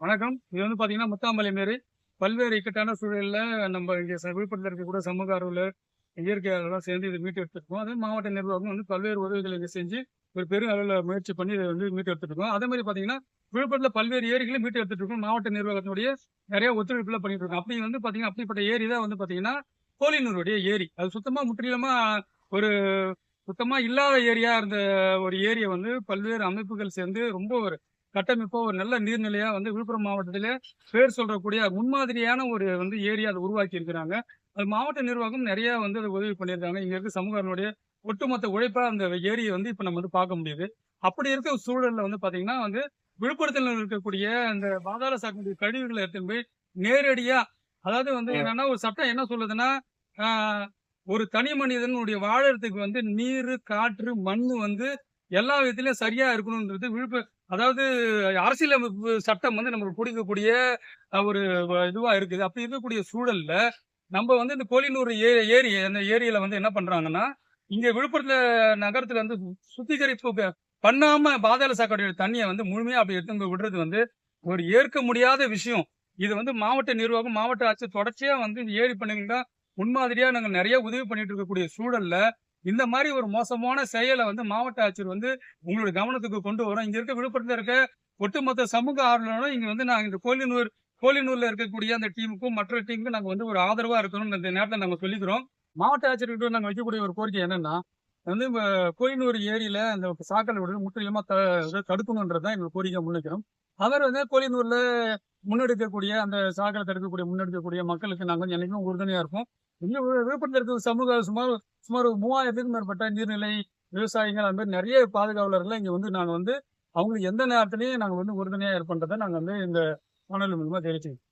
வணக்கம். இது வந்து பார்த்தீங்கன்னா, முத்தாம்பள்ளி மாரி பல்வேறு இக்கட்டான சூழல்ல நம்ம இங்க விழுப்புரத்துல இருக்கக்கூடிய சமூக ஆர்வலர், இயற்கையாளர்லாம் சேர்ந்து இத மீட்டு எடுத்துருக்கோம். அதே மாவட்ட நிர்வாகம் வந்து பல்வேறு உதவிகள் இங்க செஞ்சு, ஒரு பெரும் அளவுல முயற்சி பண்ணி இத வந்து மீட்டு எடுத்துட்டுருக்கோம். அதே மாரி பார்த்தீங்கன்னா, விழுப்புரத்துல பல்வேறு ஏரிகள மீட்டு எடுத்துட்டுருக்கோம். மாவட்ட நிர்வாகத்தினுடைய நெறைய ஒத்துழைப்புல பண்ணிட்டு இருக்கோம். அப்படி வந்து பார்த்தீங்கன்னா, அப்படிப்பட்ட ஏரி தான் வந்து பார்த்தீங்கன்னா, கோலியனூருடைய ஏரி. அது சுத்தமா முற்றிலுமா ஒரு சுத்தமா இல்லாத ஏரியா இருந்த ஒரு ஏரிய வந்து பல்வேறு அமைப்புகள் சேர்ந்து ரொம்ப ஒரு கட்டமைப்பா ஒரு நல்ல நீர்நிலையா வந்து விழுப்புரம் மாவட்டத்திலே பேர் சொல்றக்கூடிய முன்மாதிரியான ஒரு வந்து ஏரியா அத உருவாக்கி இருக்கிறாங்க. அது மாவட்ட நிர்வாகம் நெறைய வந்து அது உதவி பண்ணியிருக்காங்க. இங்க இருக்க சமூகத்தினுடைய ஒட்டுமொத்த உழைப்பா அந்த ஏரிய வந்து இப்ப நம்ம வந்து பார்க்க முடியுது. அப்படி இருக்க சூழல்ல வந்து பார்த்தீங்கன்னா வந்து, விழுப்புரத்தில இருக்கக்கூடிய அந்த பாதாள சாக்கடை கழிவுகள எடுத்துன்னு போய் நேரடியா அதாவது வந்து ம். என்னன்னா, ஒரு சட்டம் என்ன சொல்லுதுன்னா, ஆ ஒரு தனி மனிதனுடைய வாழறதுக்கு வந்து நீரு, காற்று, மண்ணு வந்து எல்லா விதத்திலயும் சரியா இருக்கணும்ன்றது அதாவது அரசியலமைப்பு சட்டம் வந்து நமக்கு குடுக்கக்கூடிய ஒரு இதுவா இருக்குது. அப்படி இருக்கக்கூடிய சூழல்ல, நம்ம வந்து இந்த கோலியனூர் ஏரி அந்த ஏரியில வந்து என்ன பண்றாங்கன்னா, இங்க விழுப்புரத்துல நகரத்துல வந்து சுத்திகரிப்பு பண்ணாம பாதாள சாக்கடையோட தண்ணிய வந்து முழுமையா அப்படி எடுத்துன்னு போய் விடுறது வந்து ஒரு ஏற்க முடியாத விஷயம். இது வந்து மாவட்ட நிர்வாகம், மாவட்ட ஆட்சியர் தொடர்ச்சியா வந்து இந்த ஏரி பண்ணைங்களுக்கு தான் முன்மாதிரியா நாங்க நெறைய உதவி பண்ணிட்டு இருக்கக்கூடிய சூழல்ல, இந்த மாரி ஒரு மோசமான செயல வந்து மாவட்ட ஆட்சியர் வந்து உங்களுடைய கவனத்துக்கு கொண்டு வரோம். இங்க இருக்க விழுப்புரத்துல இருக்க ஒட்டுமொத்த சமூக ஆர்வலரும் இங்க வந்து நாங்க இந்த கோலியனூர்ல இருக்கக்கூடிய அந்த டீமுக்கும், மற்ற டீமுக்கும் நாங்க வந்து ஒரு ஆதரவா இருக்கணும்னு இந்த நேரத்துல நாங்க சொல்லிக்கிறோம். மாவட்ட ஆட்சியர்கிட்ட நாங்க வைக்கக்கூடிய ஒரு கோரிக்கை என்னன்னா, வந்து கோலியனூர் ஏரியில அந்த சாக்கடை விடுறது முற்றிலுமா இத தடுக்கணும்ன்றது தான் எங்க கோரிக்கையா முன்வைக்கிறோம். அவர் வந்து கோலியனூர்ல முன்னெடுக்கக்கூடிய அந்த சாக்கடை தடுக்கக்கூடிய முன்னெடுக்கக்கூடிய மக்களுக்கு நாங்க வந்து என்னைக்கும் உறுதுணையா இருப்போம். இங்க விழுப்புரத்துல இருக்க சமூக சுமார் சுமார் 3000த்துக்கும் மேற்பட்ட நீர்நிலை விவசாயிகள் அது மாரி நெறைய பாதுகாவலர்கள்லாம் இங்க வந்து நாங்க வந்து அவங்களுக்கு எந்த நேரத்திலயும் நாங்க வந்து உறுதுணையா இருப்போன்றத நாங்க வந்து இந்த காணொலி மூலியமா தெரிவிச்சுக்கிறோம்.